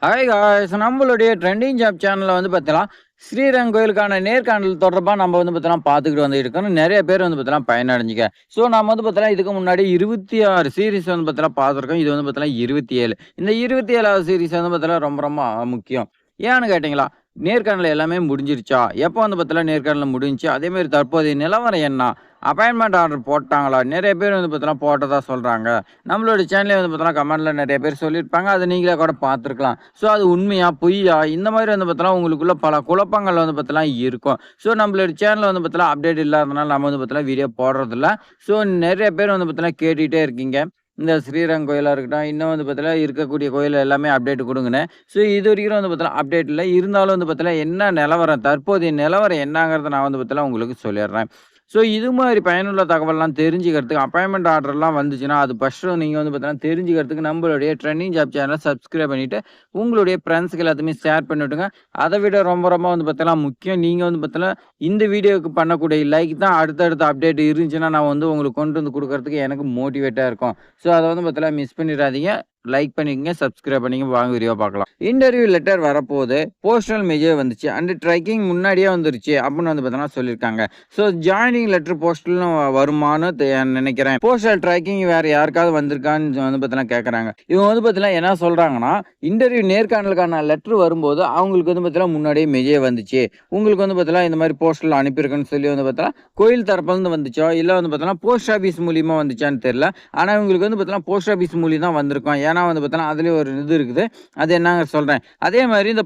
Hi guys, நம்மளுடைய trending job சேனல்ல பார்த்தீங்கன்னா, ஸ்ரீரங்கம் கோயிலுக்கான நேர்காணல் தொடர்பா நம்ம பார்த்தீங்கன்னா பார்த்துக்கிட்டு வந்துட்டு இருக்கோம். நெறைய பேர் பார்த்தீங்கன்னா பயனடைஞ்சுங்க. ஸோ நம்ம பார்த்தீங்கன்னா இதுக்கு முன்னாடி 26 சீரிஸ் பார்த்தீங்கன்னா பார்த்துருக்கோம். இது பார்த்தீங்கன்னா 27. இந்த 27வது சீரிஸ் பார்த்தீங்கன்னா ரொம்ப ரொம்ப முக்கியம். ஏன்னு கேட்டீங்களா? நேர்காணல் எல்லாமே முடிஞ்சிருச்சா? எப்போ பார்த்தீங்கன்னா நேர்காணல் முடிஞ்சுச்சு? அதேமாரி தற்போதைய நிலவரம் என்ன? அப்பாயின்ட்மென்ட் ஆர்டர் போட்டாங்களா? நெறைய பேர் பார்த்தீங்கன்னா போட்டதா சொல்றாங்க. நம்மளோட சேனலே பார்த்தீங்கன்னா கமெண்ட்ல நெறைய பேர் சொல்லியிருப்பாங்க. அத நீங்களே கூட பார்த்துருக்கலாம். ஸோ அது உண்மையா? பொய்யா? இந்த மாரி பார்த்தீங்கன்னா உங்களுக்குள்ள பல குழப்பங்கள் பார்த்தீங்கன்னா இருக்கும். ஸோ நம்மளோட சேனல்ல பார்த்தீங்கன்னா அப்டேட் இல்லாதனால நம்ம பார்த்தீங்கன்னா வீடியோ போடுறதில்ல. ஸோ நெறைய பேர் பார்த்தீங்கன்னா கேட்டுட்டே இருக்கீங்க. இந்த ஸ்ரீரங்கம் கோயிலா இருக்கட்டும், இன்னும் பார்த்தீங்கன்னா இருக்கக்கூடிய கோயில் எல்லாமே அப்டேட் குடுங்கன்னு. ஸோ இதுவரைக்கும் பார்த்தீங்கன்னா அப்டேட் இல்ல. இருந்தாலும் பார்த்தீங்கன்னா என்ன நிலவரம், தற்போதைய நிலவரம் என்னங்கிறத நான் பார்த்தீங்கன்னா உங்களுக்கு சொல்லிடுறேன். ஸோ இது மாரி பயனுள்ள தகவல்லாம் தெரிஞ்சுக்கிறதுக்கு அப்பாயின்ட்மென்ட் ஆர்டர்லாம் வந்துச்சுன்னா, அது ஃபர்ஸ்ட்டு நீங்க பார்த்தீங்கன்னா தெரிஞ்சுக்கிறதுக்கு நம்மளுடைய ட்ரெண்டிங் ஜாப் சேனல சப்ஸ்கிரைப் பண்ணிட்டு, உங்களுடைய ஃப்ரெண்ட்ஸ்க்கு எல்லாத்துக்குமே ஷேர் பண்ணி விட்டுங்க. அத விட ரொம்ப ரொம்ப பார்த்தீங்கன்னா முக்கியம், நீங்க பார்த்தீங்கன்னா இந்த வீடியோவுக்கு பண்ணக்கூடிய லைக் தான் அடுத்தடுத்த அப்டேட் இருந்துச்சுன்னா, நான் உங்களுக்கு கொண்டு வந்து குடுக்கறதுக்கு எனக்கு மோட்டிவேட்டா இருக்கும். ஸோ அத பார்த்தீங்கன்னா மிஸ் பண்ணிறாதீங்க. லைக் பண்ணிக்கங்க, சப்ஸ்கிரைப் பண்ணிக்கங்க. வாங்க வீடியோ பார்க்கலாம். இன்டர்வியூ லெட்டர் வரப்போது, போஸ்டல் மெசேஜ் வந்துச்சு. அண்ட் ட்ராக்கிங் முன்னாடியே வந்துருச்சு அப்படின்னு பார்த்தீங்கன்னா சொல்லியிருக்காங்க. ஸோ ஜாயினிங் லெட்டர் போஸ்டல்னு வருமான்னு நினைக்கிறேன். போஸ்டல் ட்ராக்கிங் வேற யாருக்காவது வந்திருக்கான்னு பார்த்தீங்கன்னா கேட்குறாங்க. இவங்க பார்த்தீங்கன்னா என்ன சொல்றாங்கன்னா, இன்டர்வியூ நேர்காணலுக்கான லெட்டர் வரும்போது அவங்களுக்கு பார்த்தீங்கன்னா முன்னாடியே மெசேஜ் வந்துச்சு. உங்களுக்கு பார்த்தீங்கன்னா இந்த மாதிரி போஸ்டல் அனுப்பியிருக்குன்னு சொல்லி பார்த்தீங்கன்னா கோயில் தரப்புலேருந்து வந்துச்சோ, இல்லை பார்த்தீங்கன்னா போஸ்ட் ஆஃபீஸ் மூலியமா வந்துச்சான்னு தெரியல. ஆனா இவங்களுக்கு பார்த்தீங்கன்னா போஸ்ட் ஆஃபீஸ் மூலியம் தான் வந்திருக்கும். ஏன்னா பார்த்தீங்கன்னா அதுலயும் ஒரு இது இருக்குது. அது என்னங்க சொல்றேன். அதே மாரி இந்த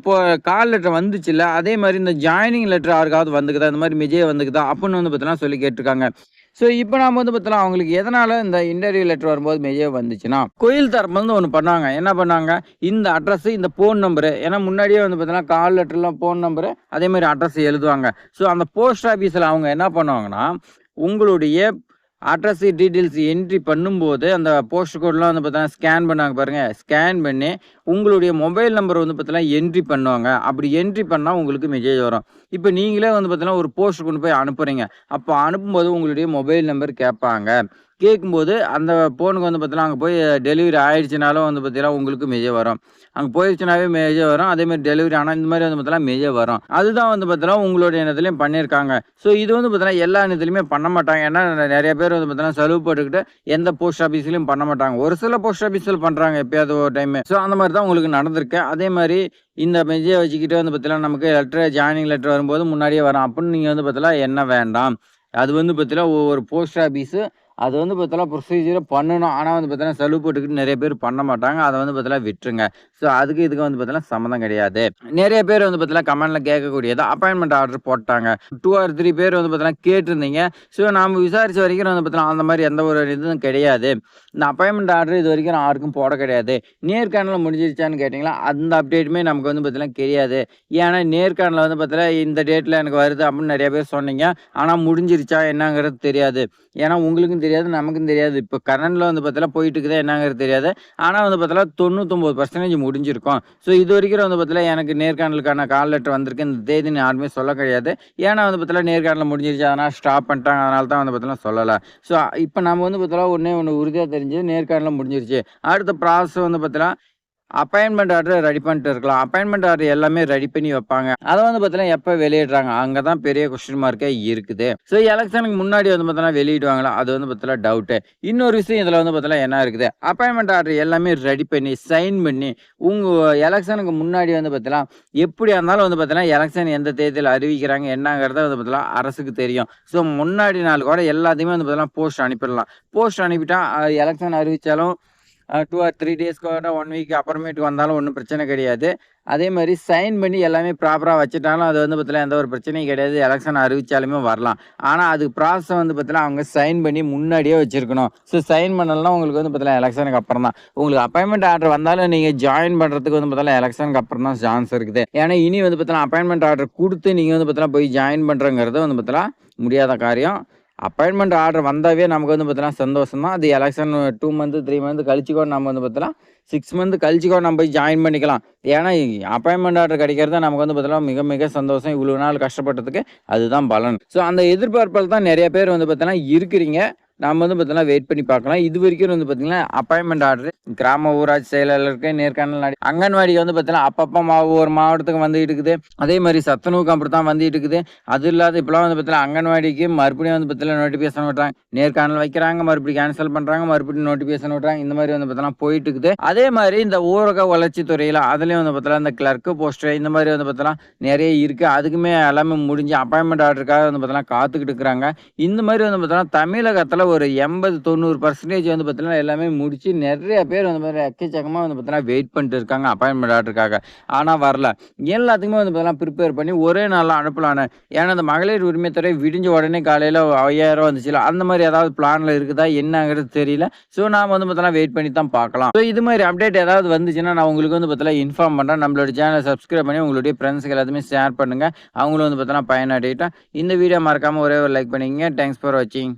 கால் லெட்டர் வந்துச்சுல்ல, அதே மாரி இந்த ஜாயினிங் லெட்டர் யாருக்காவது வந்துக்குதா? இந்த மாரி மெசேஜ் வந்துக்குதா? அப்படின்னு பார்த்தீங்கன்னா சொல்லி கேட்டுருக்காங்க. ஸோ இப்போ நாம பார்த்தீங்கன்னா அவங்களுக்கு எதனால இந்த இன்டர்வியூ லெட்டர் வரும்போது மெசேஜ் வந்துச்சுன்னா, கோயில் தரப்புலேருந்து ஒண்ணு பண்ணாங்க. என்ன பண்ணாங்க? இந்த அட்ரஸ், இந்த ஃபோன் நம்பரு, ஏன்னா முன்னாடியே பார்த்தீங்கன்னா கால் லெட்டர்ல ஃபோன் நம்பரு, அதே மாரி அட்ரஸ் எழுதுவாங்க. ஸோ அந்த போஸ்ட் ஆஃபீஸ்ல அவங்க என்ன பண்ணுவாங்கன்னா, உங்களுடைய அட்ரஸ் டீட்டெயில்ஸ் என்ட்ரி பண்ணும்போது, அந்த போஸ்ட் கோட்லாம் பார்த்தீங்கன்னா ஸ்கேன் பண்ணாங்க பாருங்க. ஸ்கேன் பண்ணி உங்களுடைய மொபைல் நம்பர் பார்த்தீங்கன்னா என்ட்ரி பண்ணுவாங்க. அப்படி என்ட்ரி பண்ணா உங்களுக்கு மெசேஜ் வரும். இப்ப நீங்களே பார்த்தீங்கன்னா ஒரு போஸ்ட் கொண்டு போய் அனுப்புறீங்க. அப்ப அனுப்பும்போது உங்களுடைய மொபைல் நம்பர் கேட்பாங்க. கேட்கும்போது அந்த ஃபோனுக்கு பார்த்தீங்கன்னா, அங்க போய் டெலிவரி ஆயிடுச்சுனாலும் பார்த்தீங்கன்னா உங்களுக்கு மெசேஜ் வரும். அங்க போயிருச்சுனாவே மெசேஜ் வரும். அதேமாரி டெலிவரி ஆனா இந்த மாரி பார்த்தீங்கன்னா மெசேஜ் வரும். அதுதான் பார்த்தீங்கன்னா உங்களுடைய இனத்திலயும் பண்ணியிருக்காங்க. ஸோ இது பார்த்தீங்கன்னா எல்லா இனத்திலயுமே பண்ண மாட்டாங்க. ஏன்னா நெறைய பேர் பார்த்தீங்கன்னா செலவு போட்டுக்கிட்டு எந்த போஸ்ட் ஆஃபீஸ்லயும் பண்ண மாட்டாங்க. ஒரு சில போஸ்ட் ஆஃபீஸ்ல பண்றாங்க எப்பயாவது ஒரு டைமு. ஸோ அந்த மாரி தான் உங்களுக்கு நடந்திருக்கு. அதே மாரி இந்த மெசேஜ வச்சுக்கிட்டு பார்த்தீங்கன்னா நமக்கு லெட்டர் ஜாயினிங் லெட்டர் வரும்போது முன்னாடியே வரும். அப்படின்னு நீங்க பார்த்தீங்கன்னா எண்ண வேண்டாம். அது பார்த்தீங்கன்னா ஒவ்வொரு போஸ்ட் ஆஃபீஸு அது பார்த்தீங்கன்னா ப்ரொசீஜர பண்ணணும். ஆனா பார்த்தீங்கன்னா செலவு போட்டுக்கிட்டு நெறைய பேர் பண்ண மாட்டாங்க. அத பார்த்தீங்கன்னா விட்டுருங்க. ஸோ அதுக்கு இதுக்கு பார்த்தீங்கன்னா சம்மந்தம் கிடையாது. நெறைய பேர் பார்த்தீங்கன்னா கமெண்ட்ல கேட்கக்கூடியது அப்பாயின்ட்மென்ட் ஆர்டர் போட்டாங்க. 2 ஆர் 3 பேர் பார்த்தீங்கன்னா கேட்டிருந்தீங்க. ஸோ நாம விசாரிச்ச வரைக்கும் பார்த்தீங்கன்னா அந்த மாரி எந்த ஒரு இதுவும் கிடையாது. இந்த அப்பாயின்ட்மென்ட் ஆர்டர் இதுவரைக்கும் நான் யாருக்கும் போட கிடையாது. நேர்காணல் முடிஞ்சிருச்சான்னு கேட்டீங்களா? அந்த அப்டேட்டுமே நமக்கு பார்த்தீங்கன்னா தெரியாது. ஏன்னா நேர்காணல் பார்த்தீங்கன்னா இந்த டேட்ல எனக்கு வருது அப்படின்னு நெறைய பேர் சொன்னீங்க. ஆனா முடிஞ்சிருச்சா என்னங்கிறது தெரியாது. ஏன்னா உங்களுக்கும் தெரியாது, நமக்கும் தெரியாது. இப்ப கரண்ட்ல பார்த்தீங்கன்னா போயிட்டு இருக்குதா என்னங்கிறது தெரியாது. ஆனா பார்த்தீங்கன்னா 99% முடிஞ்சிருக்கும். ஸோ இதுவரைக்கும் பார்த்தீங்கன்னா எனக்கு நேர்காணலுக்கான கால் லெட்டர் வந்திருக்கு. இந்த தேதின்னு யாருமே சொல்ல கிடையாது. ஏன்னா பார்த்தீங்கன்னா நேர்காணல் முடிஞ்சிருச்சு. அதனால ஸ்டாப் பண்ணிட்டாங்க. அதனால தான் பார்த்தீங்கன்னா சொல்லல. ஸோ இப்ப நம்ம பார்த்தீங்கன்னா ஒண்ணே ஒண்ணு உறுதியா தெரிஞ்சது நேர்காணல் முடிஞ்சிருச்சு. அடுத்த ப்ராசஸ் பார்த்தீங்கன்னா அப்பாயின்ட்மென்ட் ஆர்டர் ரெடி பண்ணிட்டு இருக்கலாம். அப்பாயின்ட்மென்ட் ஆர்டர் எல்லாமே ரெடி பண்ணி வைப்பாங்க. அத பார்த்தீங்கன்னா எப்ப வெளியிடுறாங்க? அங்க தான் பெரிய கொஸ்டின் மார்க்கே இருக்குது. ஸோ எலக்ஷனுக்கு முன்னாடி பார்த்தீங்கன்னா வெளியிடுவாங்களா? அது பார்த்தீங்கன்னா டவுட்டு. இன்னொரு விஷயம் இதுல பார்த்தீங்கன்னா என்ன இருக்குது? அப்பாயின்ட்மென்ட் ஆர்டர் எல்லாமே ரெடி பண்ணி, சைன் பண்ணி, உங்க எலக்ஷனுக்கு முன்னாடி பார்த்தீங்கன்னா, எப்படியா இருந்தாலும் பார்த்தீங்கன்னா, எலக்ஷன் எந்த தேதியில அறிவிக்கிறாங்க என்னங்கிறது பார்த்தீங்கன்னா அரசுக்கு தெரியும். ஸோ முன்னாடி நாள் கூட எல்லாத்தையுமே பார்த்தீங்கன்னா போஸ்ட் அனுப்பிடலாம். போஸ்ட் அனுப்பிட்டா எலக்ஷன் அறிவிச்சாலும் 2 ஆர் 3 டேஸ்க்கு 1 வீக் அப்புறமேட்டுக்கு வந்தாலும் ஒண்ணும் பிரச்சனை கிடையாது. அதே மாரி சைன் பண்ணி எல்லாமே ப்ராப்பரா வச்சுட்டாலும் அது பார்த்தீங்கன்னா எந்த ஒரு பிரச்சனையும் கிடையாது. எலக்ஷன் அறிவிச்சாலுமே வரலாம். ஆனா அதுக்கு ப்ராசஸ் பார்த்தீங்கன்னா அவங்க சைன் பண்ணி முன்னாடியே வச்சிருக்கணும். ஸோ சைன் பண்ணலனா உங்களுக்கு பார்த்தீங்கன்னா எலக்ஷனுக்கு அப்புறம் தான். உங்களுக்கு அப்பாயின்ட்மென்ட் ஆர்டர் வந்தாலும் நீங்க ஜாயின் பண்றதுக்கு பார்த்தீங்கன்னா எலக்ஷனுக்கு அப்புறம் தான் சான்ஸ் இருக்குது. ஏன்னா இனி பார்த்தீங்கன்னா அப்பாயின்ட்மென்ட் ஆர்டர் குடுத்து நீங்க பார்த்தீங்கன்னா போய் ஜாயின் பண்றங்கிறது பார்த்தீங்கன்னா முடியாத காரியம். அப்பாயின்ட்மென்ட் ஆர்டர் வந்தாவே நமக்கு பார்த்தீங்கன்னா சந்தோஷம் தான். அது எலக்ஷன் 2 மந்த் 3 மந்த் கழிச்சு கூட நம்ம பார்த்தீங்கன்னா 6 மந்த் கழிச்சு கூட நம்ம போய் ஜாயின் பண்ணிக்கலாம். ஏன்னா அப்பாயின்ட்மென்ட் ஆர்டர் கிடைக்கிறது நமக்கு பார்த்தீங்கன்னா மிக மிக சந்தோஷம். இவ்வளவு நாள் கஷ்டப்பட்டதுக்கு அதுதான் பலன். ஸோ அந்த எதிர்பார்ப்பில் தான் நெறைய பேர் பார்த்தீங்கன்னா இருக்கிறீங்க. நாம வந்து பார்த்தீங்கன்னா வெயிட் பண்ணி பார்க்கலாம். இதுவரைக்கும் வந்து பார்த்தீங்கன்னா, அப்பாயின்ட்மென்ட் ஆர்டர் கிராம ஊராட்சி செயலாளருக்கு நேர்காணல் அங்கன்வாடிக்கு வந்து பார்த்தீங்கன்னா, அப்பப்ப ஒவ்வொரு மாவட்டத்துக்கு வந்துட்டு இருக்குது. அதே மாரி சத்துணவுக்கு அப்படித்தான் வந்துட்டு இருக்குது. அது இல்லாத இப்பலாம் வந்து பார்த்தீங்கன்னா, அங்கன்வாடிக்கு மறுபடியும் வந்து பார்த்தீங்கன்னா நோட்டிஃபிகேஷன் விடுறாங்க. நேர்காணல் வைக்கிறாங்க, மறுபடியும் கேன்சல் பண்றாங்க, மறுபடியும் நோட்டிஃபிகேஷன் விடுறாங்க. இந்த மாரி வந்து பார்த்தீங்கன்னா போயிட்டு இருக்குது. அதே மாரி இந்த ஊரக வளர்ச்சித் துறையில அதுலயும் வந்து பார்த்தீங்கன்னா, இந்த கிளர்க் போஸ்ட் இந்த மாரி வந்து பார்த்தீங்கன்னா நெறைய இருக்கு. அதுக்குமே எல்லாமே முடிஞ்சு அப்பாயின்ட்மென்ட் ஆர்டருக்காக வந்து பார்த்தீங்கன்னா காத்துக்கிட்டு இருக்கிறாங்க. இந்த மாரி வந்து பார்த்தீங்கன்னா, தமிழகத்துல ஒரு 80, 90% வந்து பார்த்தீங்கன்னா, எல்லாமே முடிச்சு நெறைய பேர் வந்து பார்த்தீங்கன்னா, எக்கச்சக்கமா வந்து பார்த்தீங்கன்னா, வெயிட் பண்ணிட்டு இருக்காங்க அப்பாயின்ட்மென்ட் ஆர்டருக்காக. ஆனா வரல. எல்லாத்துக்குமே வந்து பார்த்தீங்கன்னா, ப்ரிப்பேர் பண்ணி ஒரே நாள்ல அனுப்பலான்னு. ஏன்னா, இந்த மகளிர் உரிமை துறை விடிஞ்ச உடனே காலையில ரூ. 5000 வந்துச்சுல்ல, அந்த மாரி ஏதாவது பிளான்ல இருக்குதா என்னங்கிறது தெரியல. ஸோ, நாம வந்து பார்த்தீங்கன்னா, வெயிட் பண்ணி தான் பார்க்கலாம். ஸோ, இது மாரி அப்டேட் ஏதாவது வந்துச்சுன்னா, நான் உங்களுக்கு வந்து பார்த்தீங்கன்னா, இன்ஃபார்ம் பண்றேன். நம்மளோட சேனல சப்ஸ்கிரைப் பண்ணி உங்களுடைய ஃப்ரெண்ட்ஸ்க்கு எல்லாத்துக்குமே ஷேர் பண்ணுங்க. அவங்களும் வந்து பார்த்தீங்கன்னா, பயனடையட்டும். இந்த வீடியோ மறக்காம ஒரே ஒரு லைக் பண்ணிக்கங்க. தேங்க்ஸ் ஃபார் வாட்சிங்.